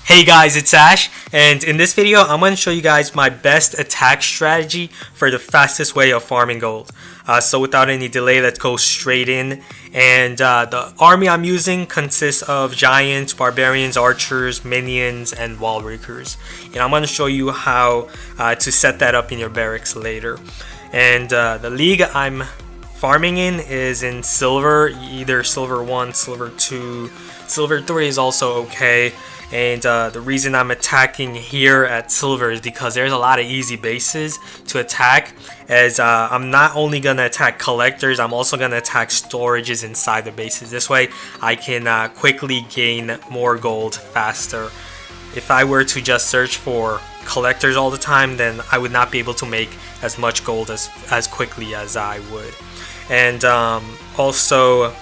Hey guys, it's Ash, and in this video I'm going to show you guys my best attack strategy for the fastest way of farming gold. So without any delay, let's go straight in. And the army I'm using consists of giants, barbarians, archers, minions, and wall breakers. And I'm going to show you how to set that up in your barracks later. And the league I'm farming in is in silver, either silver 1, silver 2, silver 3 is also okay. And the reason I'm attacking here at silver is because there's a lot of easy bases to attack, as I'm not only going to attack collectors, I'm also going to attack storages inside the bases. This way I can quickly gain more gold faster. If I were to just search for collectors all the time, then I would not be able to make as much gold as quickly as I would. And also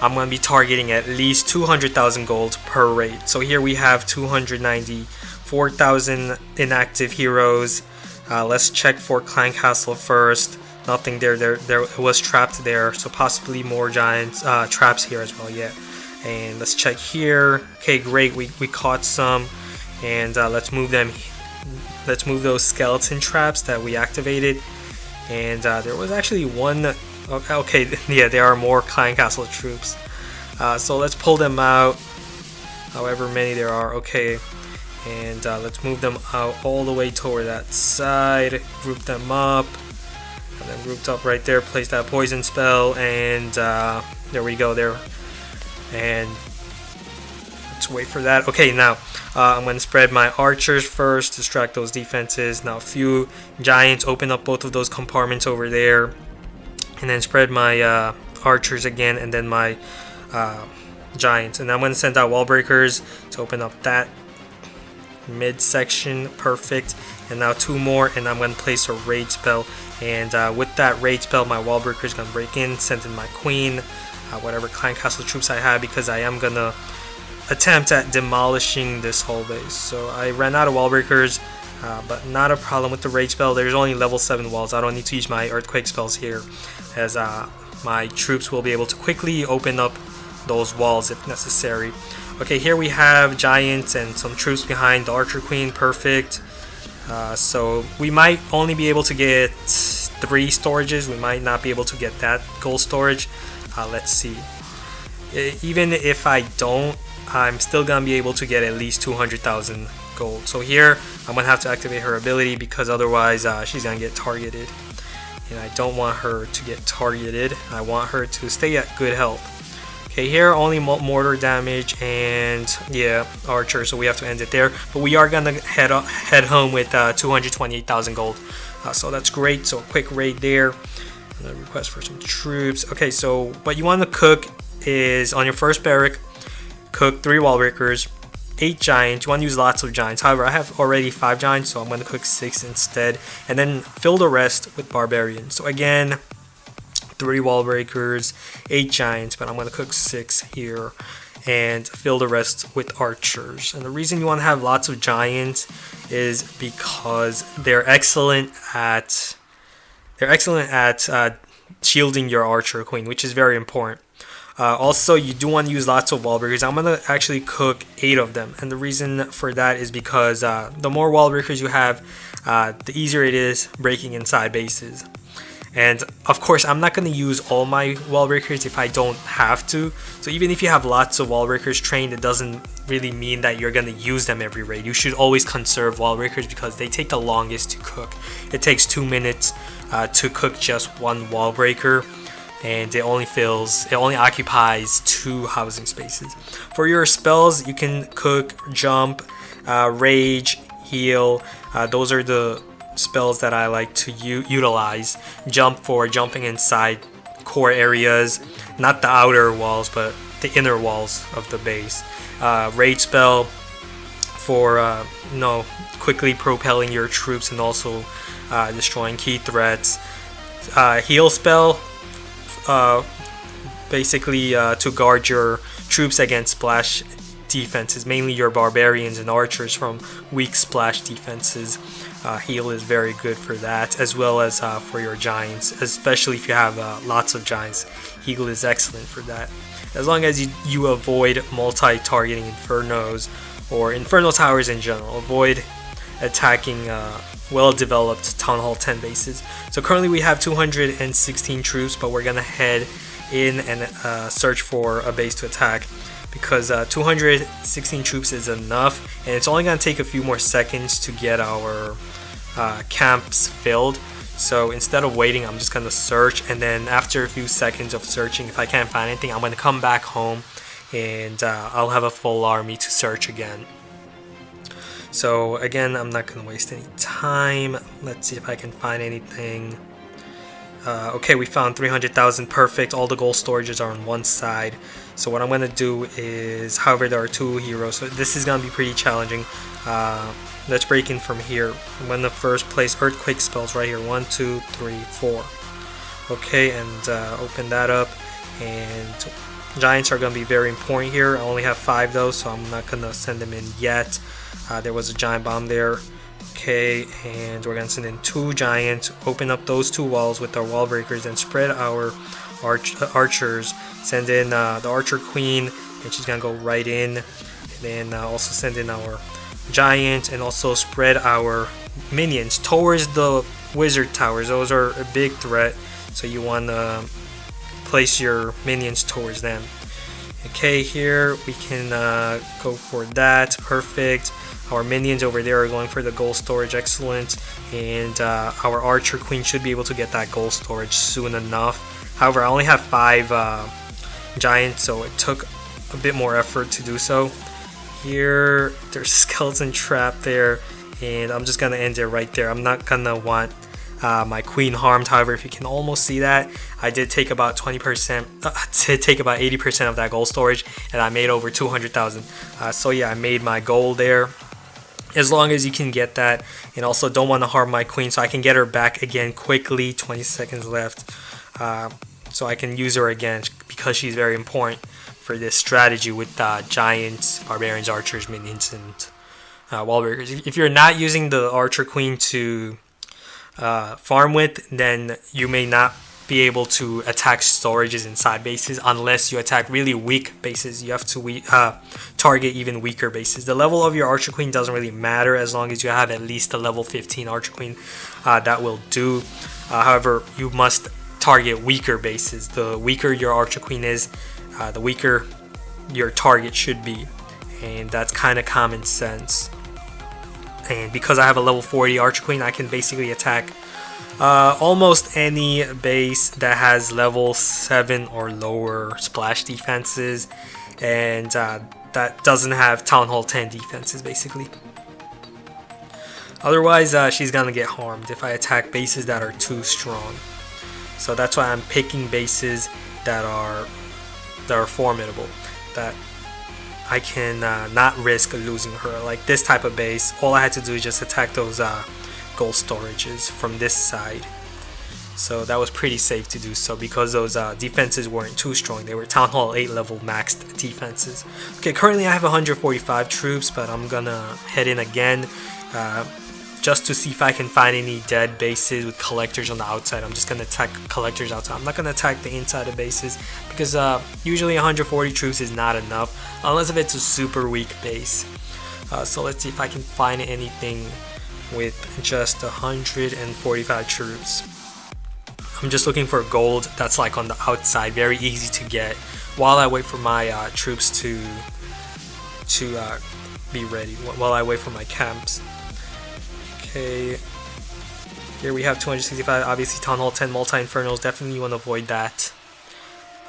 I'm going to be targeting at least 200,000 gold per raid. So here we have 294,000 inactive heroes. Let's check for Clan Castle first. Nothing there. It was trapped there, so possibly more giants traps here as well. Yeah. And let's check here. Okay, great. We caught some, and let's move them. Let's move those skeleton traps that we activated. And there was actually one. Okay, yeah, there are more Clan Castle troops. So let's pull them out, however many there are. Okay, and let's move them out all the way toward that side. Group them up, and then grouped up right there. Place that poison spell, and there we go there. And let's wait for that. Okay, now I'm going to spread my archers first, distract those defenses. Now a few giants, open up both of those compartments over there. And then spread my archers again, and then my giants. And I'm going to send out wall breakers to open up that midsection. Perfect. And now two more, and I'm going to place a raid spell. And with that raid spell, my wall breaker is going to break in, send in my queen, whatever Clan Castle troops I have, because I am going to attempt at demolishing this whole base. So I ran out of wall breakers. But not a problem with the raid spell. There's only level 7 walls. I don't need to use my earthquake spells here, as my troops will be able to quickly open up those walls if necessary. Okay, here we have giants and some troops behind the archer queen. Perfect. So we might only be able to get 3 storages. We might not be able to get that gold storage. Let's see. Even if I don't, I'm still gonna be able to get at least 200,000 gold. So here I'm gonna have to activate her ability, because otherwise she's gonna get targeted, and I don't want her to get targeted. I want her to stay at good health. Okay, here only mortar damage and yeah, archer, so we have to end it there. But we are gonna head home with 228,000 gold, so that's great. So a quick raid there. Another request for some troops. Okay, so what you want to cook is on your first barrack, cook 3 wall breakers, 8 giants. You want to use lots of giants. However, I have already 5 giants, so I'm going to cook 6 instead, and then fill the rest with barbarians. So again, 3 wall breakers, 8 giants, but I'm going to cook 6 here and fill the rest with archers. And the reason you want to have lots of giants is because they're excellent at shielding your archer queen, which is very important. Also, you do want to use lots of wall breakers. I'm going to actually cook 8 of them, and the reason for that is because the more wall breakers you have, the easier it is breaking inside bases. And of course, I'm not going to use all my wall breakers if I don't have to. So even if you have lots of wall breakers trained, it doesn't really mean that you're going to use them every raid. You should always conserve wall breakers because they take the longest to cook. It takes 2 minutes to cook just 1 wall breaker, and it only occupies 2 housing spaces. For your spells, you can cook jump, rage, heal. Those are the spells that I like to utilize. Jump for jumping inside core areas, not the outer walls but the inner walls of the base. Rage spell for quickly propelling your troops and also destroying key threats. Heal spell, basically to guard your troops against splash defenses, mainly your barbarians and archers from weak splash defenses. Heal is very good for that, as well as for your giants, especially if you have lots of giants. Heal is excellent for that. As long as you avoid multi-targeting Infernos or Inferno Towers in general. Avoid attacking well-developed Town Hall 10 bases. So currently we have 216 troops, but we're gonna head in and search for a base to attack, because 216 troops is enough, and it's only gonna take a few more seconds to get our camps filled. So instead of waiting, I'm just gonna search, and then after a few seconds of searching, if I can't find anything, I'm gonna come back home and I'll have a full army to search again. So again, I'm not gonna waste any time. Let's see if I can find anything. Okay, we found 300,000, perfect. All the gold storages are on one side. So what I'm gonna do is, however, there are 2 heroes, so this is gonna be pretty challenging. Let's break in from here. I'm gonna first place earthquake spells right here. 1, 2, 3, 4. Okay, and open that up. And giants are gonna be very important here. I only have 5 though, so I'm not gonna send them in yet. There was a giant bomb there. Okay, and we're gonna send in 2 giants, open up those 2 walls with our wall breakers, and spread our archers. Send in the archer queen, and she's gonna go right in. And then also send in our giant, and also spread our minions towards the wizard towers. Those are a big threat, so you want to place your minions towards them. Okay, here we can go for that. Perfect. Our minions over there are going for the gold storage, excellent, and our archer queen should be able to get that gold storage soon enough. However, I only have 5 giants, so it took a bit more effort to do so. Here, there's a skeleton trap there, and I'm just gonna end it right there. I'm not gonna want my queen harmed. However, if you can almost see that, I did take about 20%, did take about 80% of that gold storage, and I made over 200,000. So yeah, I made my goal there. As long as you can get that, and also don't want to harm my queen, so I can get her back again quickly. 20 seconds left, so I can use her again, because she's very important for this strategy with giants, barbarians, archers, minions, and wall breakers. If you're not using the archer queen to farm with, then you may not be able to attack storages inside bases unless you attack really weak bases. You have to target even weaker bases. The level of your archer queen doesn't really matter as long as you have at least a level 15 archer queen. That will do. However, you must target weaker bases. The weaker your archer queen is, the weaker your target should be, and that's kind of common sense. And because I have a level 40 archer queen, I can basically attack almost any base that has level 7 or lower splash defenses, and that doesn't have Town Hall 10 defenses basically. Otherwise, she's gonna get harmed if I attack bases that are too strong. So that's why I'm picking bases that are formidable, that I can not risk losing her. Like this type of base, all I had to do is just attack those gold storages from this side. So that was pretty safe to do so, because those defenses weren't too strong. They were Town Hall 8 level maxed defenses. Okay, currently I have 145 troops, but I'm gonna head in again just to see if I can find any dead bases with collectors on the outside. I'm just gonna attack collectors outside. I'm not gonna attack the inside of bases, because usually 140 troops is not enough unless if it's a super weak base. So let's see if I can find anything with just 145 troops. I'm just looking for gold that's like on the outside, very easy to get, while I wait for my troops to be ready, while I wait for my camps. Okay, here we have 265, obviously Town Hall 10 multi-infernos, definitely you want to avoid that.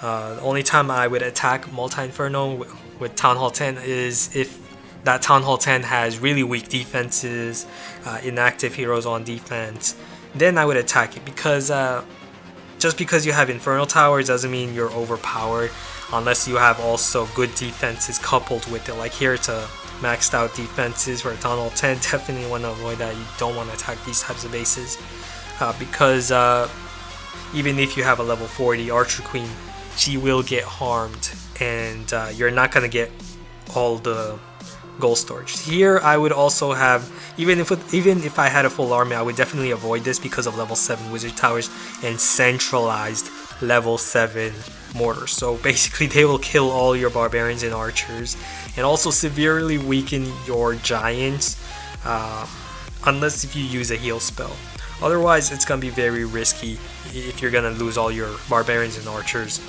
The only time I would attack multi-inferno with Town Hall 10 is if that Town Hall 10 has really weak defenses, inactive heroes on defense. Then I would attack it, because just because you have Inferno Towers doesn't mean you're overpowered unless you have also good defenses coupled with it. Like here, it's a maxed out defenses for Town Hall 10. Definitely want to avoid that. You don't want to attack these types of bases, because even if you have a level 40 Archer Queen, she will get harmed, and you're not going to get all the gold storage. Here I would also have, even if I had a full army, I would definitely avoid this because of level 7 wizard towers and centralized level 7 mortars. So basically they will kill all your barbarians and archers and also severely weaken your giants, unless if you use a heal spell. Otherwise it's gonna be very risky if you're gonna lose all your barbarians and archers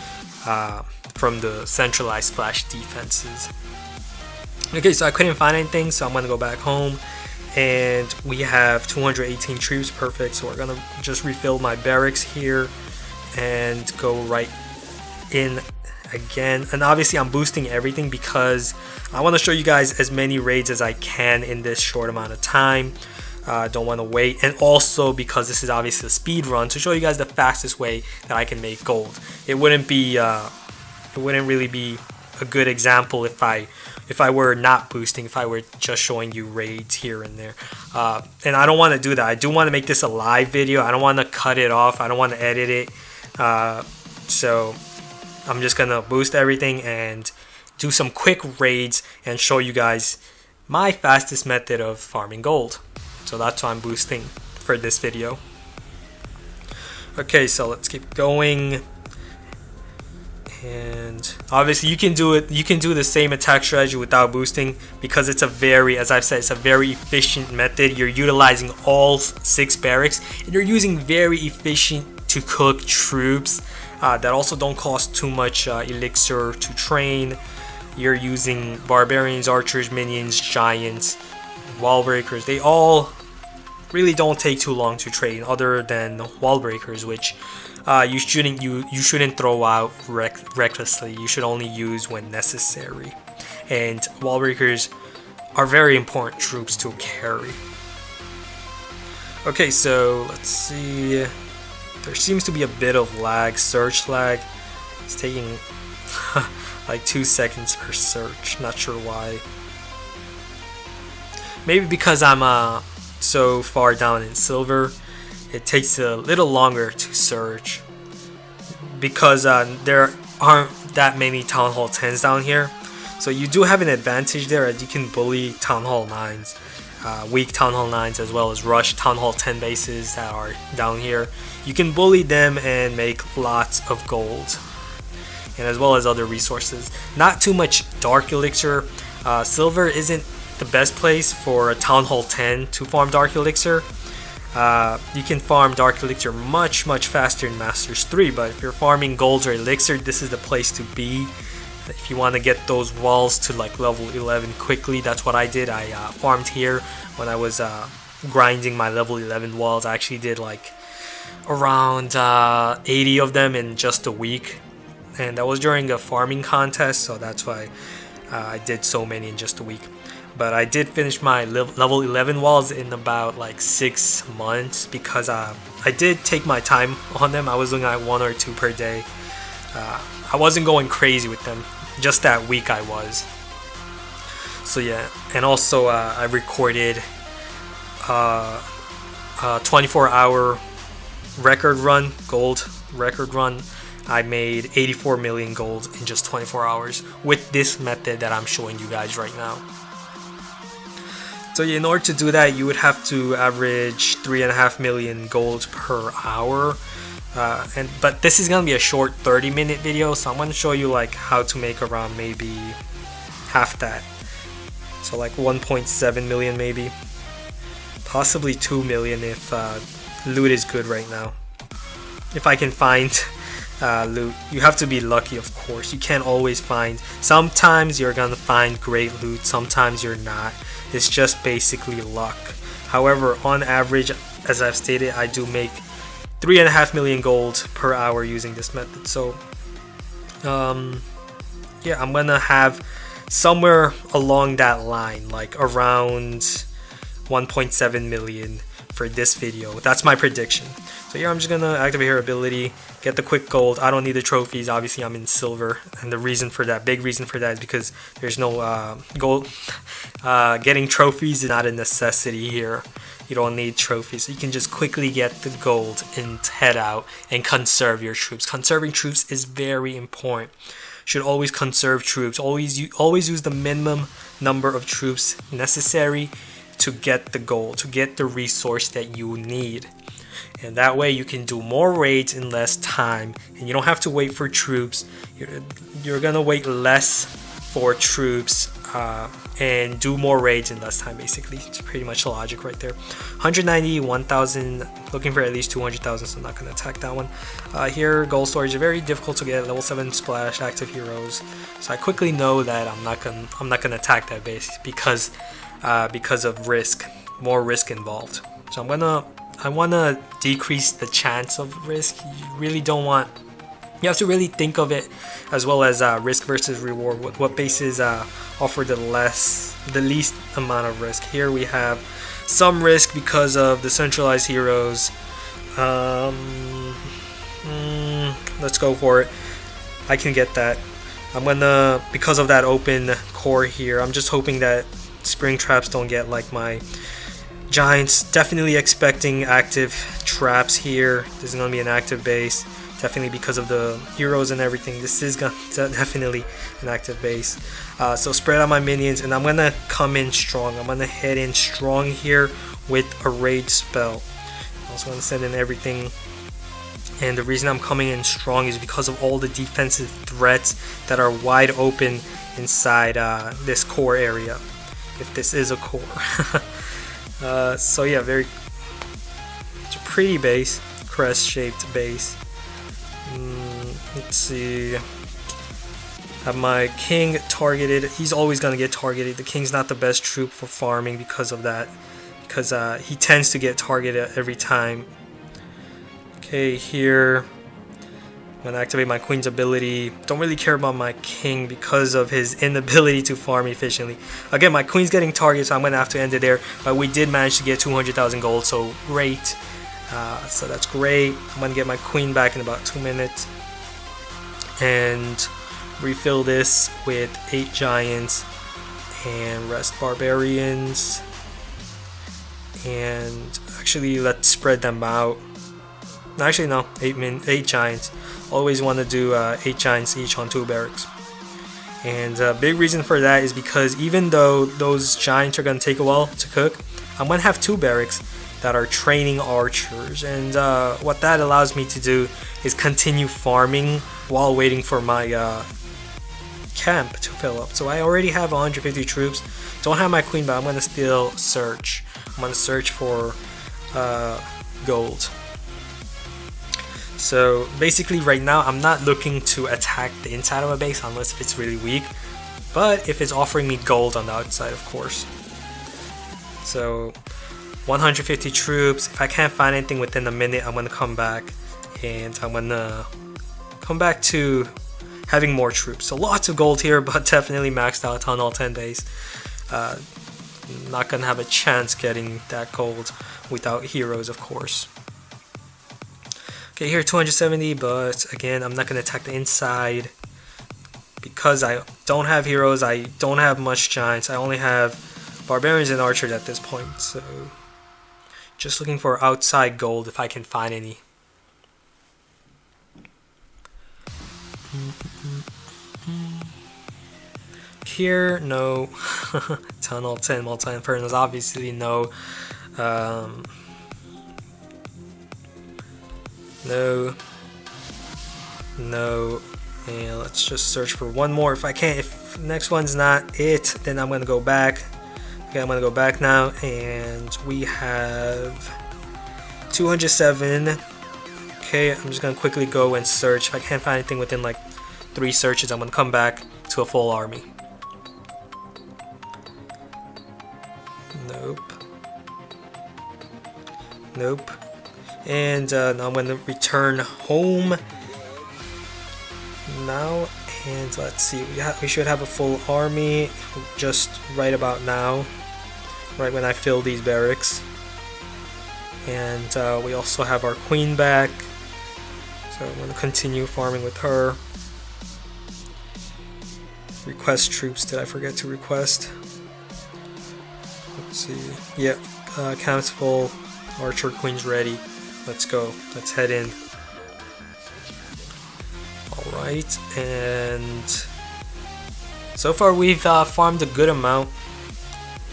from the centralized splash defenses. Okay, so I couldn't find anything, so I'm gonna go back home, and we have 218 troops, perfect. So we're gonna just refill my barracks here and go right in again. And obviously I'm boosting everything because I want to show you guys as many raids as I can in this short amount of time. Don't want to wait, and also because this is obviously a speed run to show you guys the fastest way that I can make gold. It wouldn't really be a good example if I were not boosting, if I were just showing you raids here and there. And I don't want to do that. I do want to make this a live video. I don't want to cut it off. I don't want to edit it. So I'm just gonna boost everything and do some quick raids and show you guys my fastest method of farming gold. So that's why I'm boosting for this video. Okay, so let's keep going. And obviously you can do it, you can do the same attack strategy without boosting because it's a very, as I've said, it's a very efficient method. You're utilizing all 6 barracks and you're using very efficient to cook troops that also don't cost too much elixir to train. You're using barbarians, archers, minions, giants, wall breakers. They all really don't take too long to train, other than wall breakers, which you shouldn't throw out recklessly. You should only use when necessary. And wall breakers are very important troops to carry. Okay, so let's see. There seems to be a bit of lag, search lag. It's taking like 2 seconds per search. Not sure why. Maybe because I'm so far down in silver, it takes a little longer to search because there aren't that many Town Hall 10s down here. So you do have an advantage there, as you can bully Town Hall 9s, weak Town Hall 9s, as well as rush Town Hall 10 bases that are down here. You can bully them and make lots of gold, and as well as other resources. Not too much dark elixir. Silver isn't the best place for a Town Hall 10 to farm dark elixir. You can farm dark elixir much faster in Masters 3, but if you're farming gold or elixir, this is the place to be. If you want to get those walls to like level 11 quickly, that's what I did. I farmed here when I was grinding my level 11 walls. I actually did like around 80 of them in just a week, and that was during a farming contest, so that's why I did so many in just a week. But I did finish my level 11 walls in about like 6 months because I did take my time on them. I was doing like 1 or 2 per day. I wasn't going crazy with them. Just that week I was. So yeah, and also I recorded a 24-hour record run, gold record run. I made 84 million gold in just 24 hours with this method that I'm showing you guys right now. So in order to do that, you would have to average 3.5 million gold per hour. But this is gonna be a short 30-minute video, so I'm gonna show you like how to make around maybe half that. So like 1.7 million maybe, possibly 2 million if loot is good right now. If I can find loot. You have to be lucky, of course. You can't always find. Sometimes you're gonna find great loot, sometimes you're not. It's just basically luck. However, on average, as I've stated, I do make 3.5 million gold per hour using this method. So yeah, I'm gonna have somewhere along that line, like around 1.7 million for this video. That's my prediction. So here I'm just gonna activate her ability, get the quick gold. I don't need the trophies, obviously I'm in silver, and the reason for that, big reason for that, is because there's no gold. Getting trophies is not a necessity here. You don't need trophies, so you can just quickly get the gold and head out and conserve your troops. Conserving troops is very important. should always conserve troops. Always use the minimum number of troops necessary to get the goal, to get the resource that you need. And that way you can do more raids in less time, and you don't have to wait for troops. You're gonna wait less for troops and do more raids in less time. Basically, it's pretty much logic right there. 190, 1,000, looking for at least 200,000, so I'm not gonna attack that one. Here, gold storage is very difficult to get. Level 7 splash, active heroes. So I quickly know that I'm not gonna attack that base because of risk, more risk involved. So I wanna decrease the chance of risk. You have to really think of it as well as risk versus reward. What bases offer the least amount of risk? Here we have some risk because of the centralized heroes. Let's go for it. I can get that. Because of that open core here, I'm just hoping that spring traps don't get like my giants. Definitely expecting active traps here. This is gonna be an active base. Definitely because of the heroes and everything. This is definitely an active base. So spread out my minions, and I'm gonna come in strong. I'm gonna head in strong here with a rage spell. I also want to send in everything. And the reason I'm coming in strong is because of all the defensive threats that are wide open inside this core area. If this is a core. So yeah, it's a pretty base, crest-shaped base. Let's see. Have my king targeted. He's always gonna get targeted. The king's not the best troop for farming because of that. Because he tends to get targeted every time. Okay, here I'm gonna activate my queen's ability. Don't really care about my king because of his inability to farm efficiently. Again, my queen's getting targeted, so I'm gonna have to end it there. But we did manage to get 200,000 gold, so great. So that's great. I'm gonna get my queen back in about 2 minutes and refill this with 8 giants and rest barbarians. And actually, let's spread them out. Actually, no, 8 giants. Always want to do 8 giants each on 2 barracks. And a big reason for that is because even though those giants are gonna take a while to cook, I'm gonna have 2 barracks that are training archers, and what that allows me to do is continue farming while waiting for my camp to fill up. So I already have 150 troops. Don't have my queen, but I'm gonna still search. I'm gonna search for gold. So basically right now I'm not looking to attack the inside of a base unless if it's really weak, but if it's offering me gold on the outside, of course. So 150 troops. If I can't find anything within a minute, I'm gonna come back, and I'm gonna come back to having more troops. So lots of gold here, but definitely maxed out Tunnel 10 base. Not gonna have a chance getting that gold without heroes, of course. Okay, here 270, but again, I'm not gonna attack the inside because I don't have heroes. I don't have much giants. I only have barbarians and archers at this point, so just looking for outside gold if I can find any. Here, no. Tunnel 10 multi-infernos, obviously no. No. And let's just search for one more. If I can't, if the next one's not it, then I'm gonna go back. Okay, I'm gonna go back now, and we have 207. Okay, I'm just gonna quickly go and search. If I can't find anything within like 3 searches, I'm gonna come back to a full army. Nope. And now I'm gonna return home now, and let's see. We should have a full army just right about now, right when I fill these barracks. And we also have our queen back, so I'm going to continue farming with her. Request troops. Did I forget to request? Let's see. Yep, camp's full. Archer queen's ready. Let's go. Let's head in. Alright, and so far we've farmed a good amount.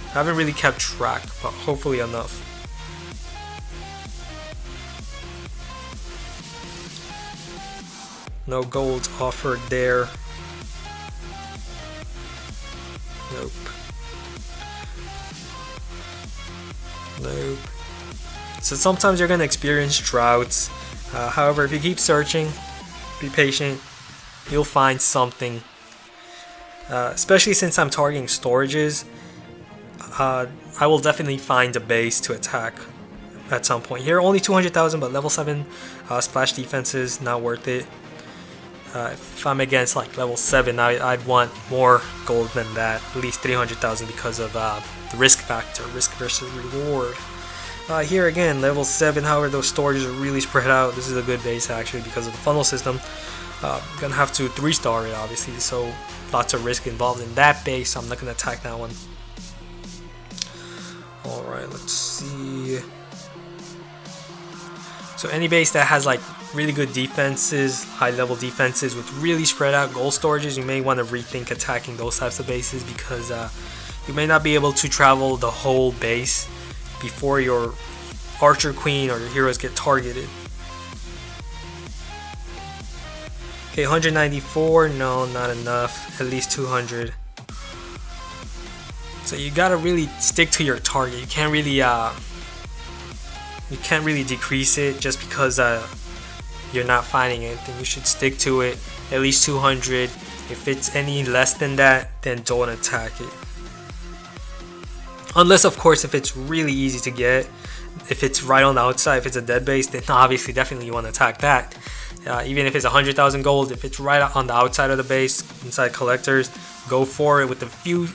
I haven't really kept track, but hopefully enough. No gold offered there. Nope. Nope. So sometimes you're gonna experience droughts. However, if you keep searching, be patient, you'll find something. Especially since I'm targeting storages, I will definitely find a base to attack at some point. Here, only 200,000, but level 7 splash defenses, not worth it. If I'm against like level 7, I'd want more gold than that, at least 300,000 because of the risk factor, risk versus reward. Here again, level 7, however, those storages are really spread out. This is a good base actually because of the funnel system. Gonna have to 3-star it obviously, so lots of risk involved in that base, so I'm not gonna attack that one. Alright, let's see. So any base that has like really good defenses, high level defenses with really spread out gold storages, you may want to rethink attacking those types of bases because you may not be able to travel the whole base before your archer queen or your heroes get targeted. Okay, 194, no, not enough, at least 200. So you gotta really stick to your target. You can't really decrease it just because you're not finding anything. You should stick to it, at least 200. If it's any less than that, then don't attack it. Unless, of course, if it's really easy to get, if it's right on the outside, if it's a dead base, then obviously definitely you want to attack that. Even if it's 100,000 gold, if it's right on the outside of the base, inside collectors, go for it with a few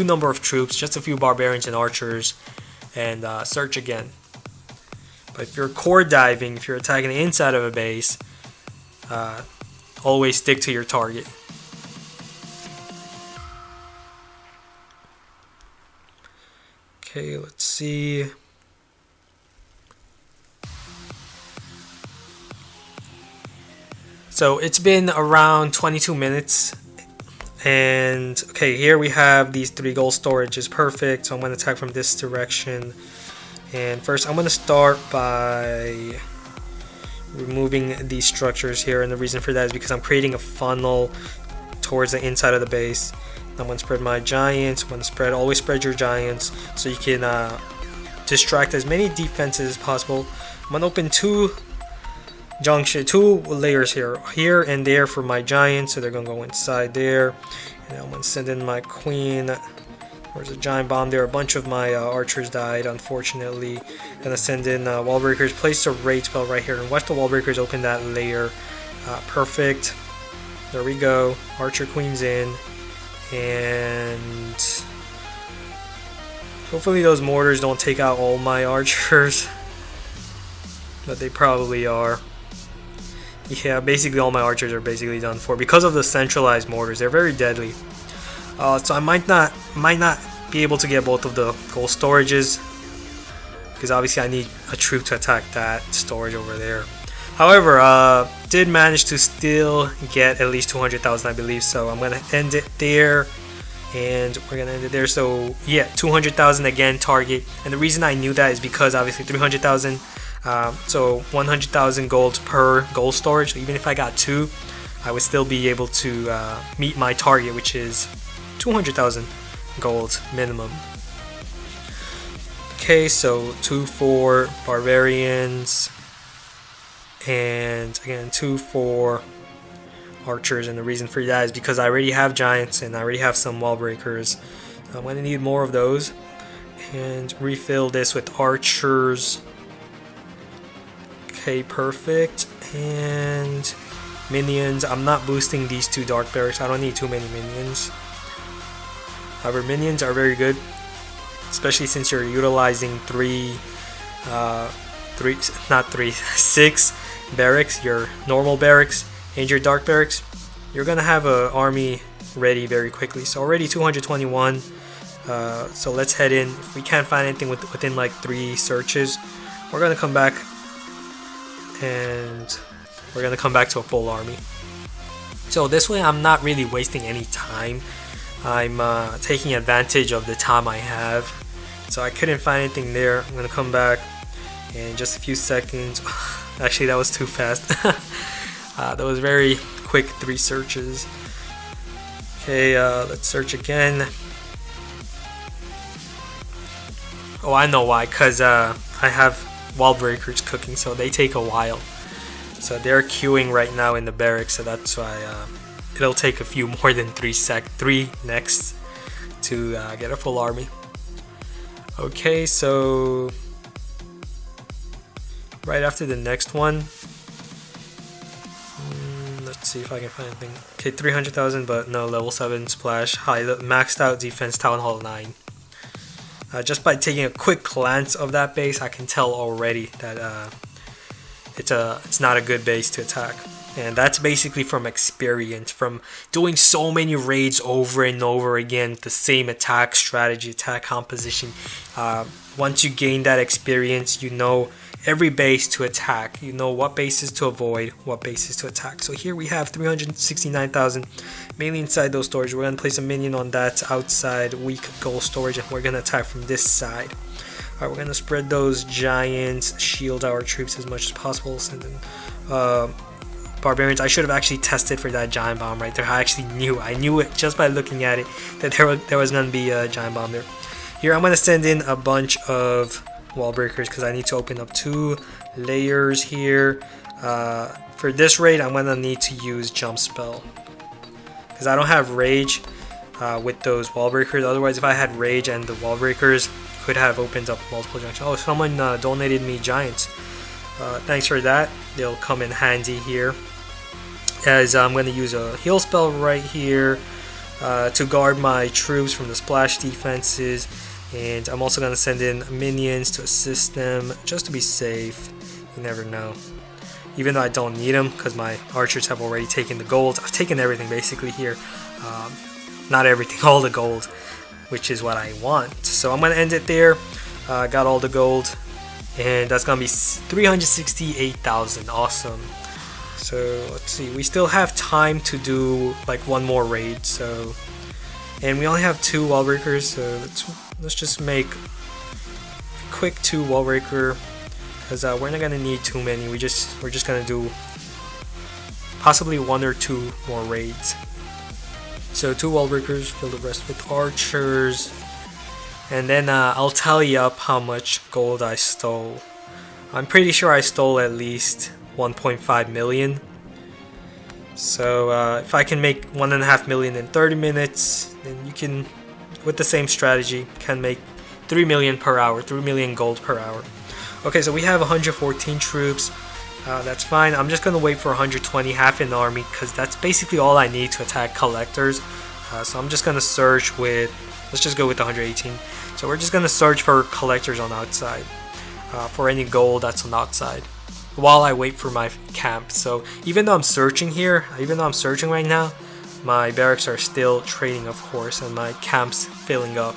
number of troops, just a few barbarians and archers, and search again. But if you're core diving, if you're attacking the inside of a base, always stick to your target. Okay, let's see. So it's been around 22 minutes. And okay, here we have these 3 gold storages. Perfect. So I'm going to attack from this direction. And first I'm going to start by removing these structures here. And the reason for that is because I'm creating a funnel towards the inside of the base. I'm going to spread my giants. I'm going to always spread your giants so you can distract as many defenses as possible. I'm going to open 2 layers here and there for my giants, so they're going to go inside there. And I'm going to send in my queen. There's a giant bomb there. A bunch of my archers died, unfortunately. I'm going to send in wall breakers, place a raid spell right here, and watch the wall breakers open that layer. Perfect. There we go. Archer queen's in. And hopefully those mortars don't take out all my archers, but they probably are. Yeah, basically all my archers are basically done for because of the centralized mortars. They're very deadly. So I might not be able to get both of the gold storages because obviously I need a troop to attack that storage over there. However, did manage to still get at least 200,000, I believe. So I'm gonna end it there, and we're gonna end it there. So yeah, 200,000 again target, and the reason I knew that is because obviously 300,000. So 100,000 gold per gold storage. Even if I got 2, I would still be able to meet my target, which is 200,000 gold minimum. Okay, so 2 for barbarians. And again 2 for archers, and the reason for that is because I already have giants and I already have some wall breakers. I'm going to need more of those, and refill this with archers. Okay, perfect. And minions, I'm not boosting these 2 dark barracks. I don't need too many minions. However, minions are very good, especially since you're utilizing 6 barracks, your normal barracks and your dark barracks. You're gonna have an army ready very quickly. So already 221. So let's head in. If we can't find anything within like 3 searches, we're gonna come back, and we're gonna come back to a full army. So this way I'm not really wasting any time. I'm taking advantage of the time I have. So I couldn't find anything there. I'm gonna come back in just a few seconds. Actually, that was too fast. That was very quick 3 searches. Okay, let's search again. Oh, I know why, because I have wall breakers cooking, so they take a while. So they're queuing right now in the barracks, so that's why it'll take a few more than 3 next to get a full army. Okay, so right after the next one, let's see if I can find anything. Okay, 300,000, but no, level 7 splash, high maxed out defense, town hall 9. Just by taking a quick glance of that base, I can tell already that it's not a good base to attack. And that's basically from experience, from doing so many raids over and over again, the same attack strategy, attack composition. Once you gain that experience, you know every base to attack. You know what bases to avoid, what bases to attack. So here we have 369,000 mainly inside those storage. We're going to place a minion on that outside weak gold storage, and we're going to attack from this side. Alright, we're going to spread those giants, shield our troops as much as possible, send in barbarians. I should have actually tested for that giant bomb right there. I knew it just by looking at it that there was going to be a giant bomb there. Here I'm going to send in a bunch of wall breakers because I need to open up 2 layers here. For this raid I'm going to need to use jump spell because I don't have rage with those wall breakers. Otherwise, if I had rage and the wall breakers, could have opened up multiple junctions. Oh, someone donated me giants. Thanks for that. They'll come in handy here, as I'm going to use a heal spell right here to guard my troops from the splash defenses, and I'm also going to send in minions to assist them just to be safe. You never know, even though I don't need them because my archers have already taken the gold. I've taken everything basically here, not everything, all the gold, which is what I want. So I'm going to end it there. Got all the gold, and that's gonna be 368,000. Awesome. So let's see, we still have time to do like one more raid, so, and we only have 2 wall breakers, so let's just make a quick 2 wall breaker because we're not gonna need too many. We're just gonna do possibly 1 or 2 more raids. So 2 wall breakers, fill the rest with archers. And then I'll tally up how much gold I stole. I'm pretty sure I stole at least 1.5 million. So if I can make 1.5 million in 30 minutes, then you can, with the same strategy, can make 3 million per hour, 3 million gold per hour. Okay, so we have 114 troops. That's fine. I'm just gonna wait for 120, half an army, because that's basically all I need to attack collectors. So I'm just gonna search with, let's just go with 118. So we're just gonna search for collectors on the outside, for any gold that's on the outside, while I wait for my camp. So even though I'm searching here, even though I'm searching right now, my barracks are still trading, of course, and my camp's filling up.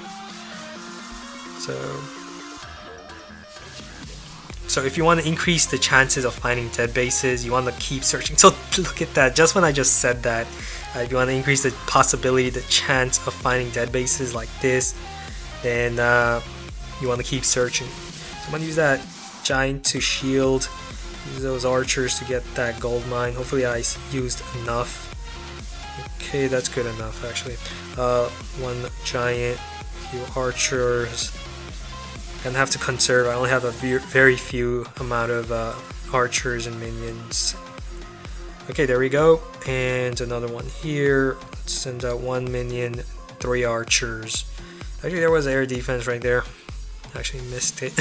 So if you want to increase the chances of finding dead bases, you want to keep searching. So look at that, just when I just said that, if you want to increase the possibility, the chance of finding dead bases like this, then you want to keep searching. So I'm going to use that giant to shield, use those archers to get that gold mine. Hopefully I used enough. Okay, that's good enough actually. 1 giant, few archers. And have to conserve. I only have a very few amount of archers and minions. Okay, there we go. And another one here. Let's send out 1 minion, 3 archers. Actually, there was air defense right there. Actually missed it.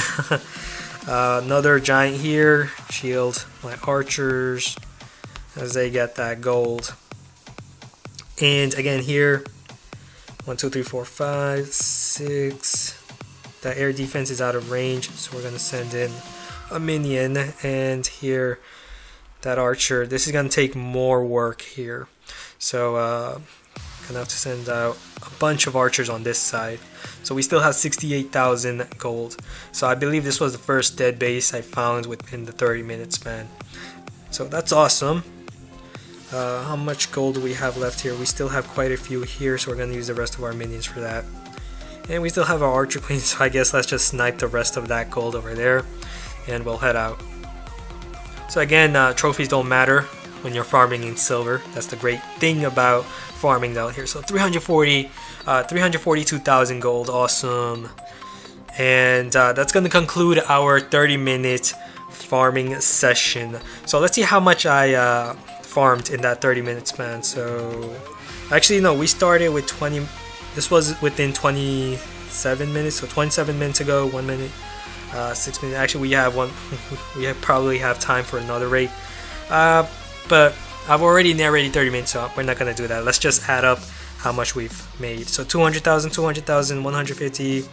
Another giant here. Shield my archers as they get that gold. And again here, 1, 2, 3, 4, 5, 6. That air defense is out of range, so we're going to send in a minion. And here, that archer. This is going to take more work here. So, I'm going to have to send out a bunch of archers on this side. So we still have 68,000 gold. So I believe this was the first dead base I found within the 30-minute span. So that's awesome. How much gold do we have left here? We still have quite a few here, so we're going to use the rest of our minions for that. And we still have our archer queen, so I guess let's just snipe the rest of that gold over there, and we'll head out. So again, trophies don't matter when you're farming in silver. That's the great thing about farming down here. So 342,000 gold, awesome. And that's going to conclude our 30-minute farming session. So let's see how much I farmed in that 30-minute span. So actually, no, we started with 20. This was within 27 minutes. So 27 minutes ago, 1 minute, 6 minutes. Actually, we have one. We probably have time for another raid. But I've already narrated 30 minutes, so we're not gonna do that. Let's just add up how much we've made. So 200,000, 200,000, 150.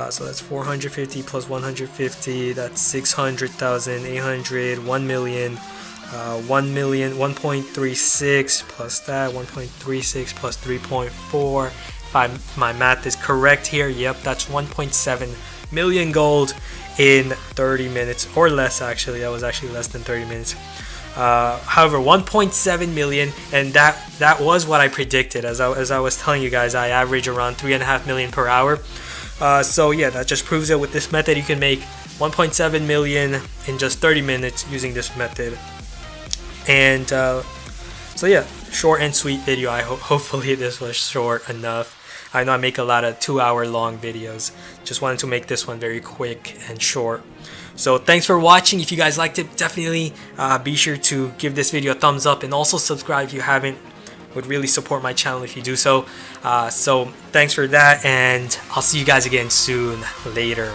So that's 450 plus 150. That's 600,000, 800, 1 million, 1 million, 1.36 plus that, 1.36 plus 3.4. If my math is correct here, yep, that's 1.7 million gold in 30 minutes, or less actually. That was actually less than 30 minutes. However, 1.7 million, and that was what I predicted. As I was telling you guys, I average around 3.5 million per hour. So yeah, that just proves that with this method you can make 1.7 million in just 30 minutes using this method. And so yeah, short and sweet video. Hopefully this was short enough. I know I make a lot of 2-hour long videos. Just wanted to make this one very quick and short. So thanks for watching. If you guys liked it, definitely be sure to give this video a thumbs up, and also subscribe if you haven't. Would really support my channel if you do so. So thanks for that, and I'll see you guys again soon. Later.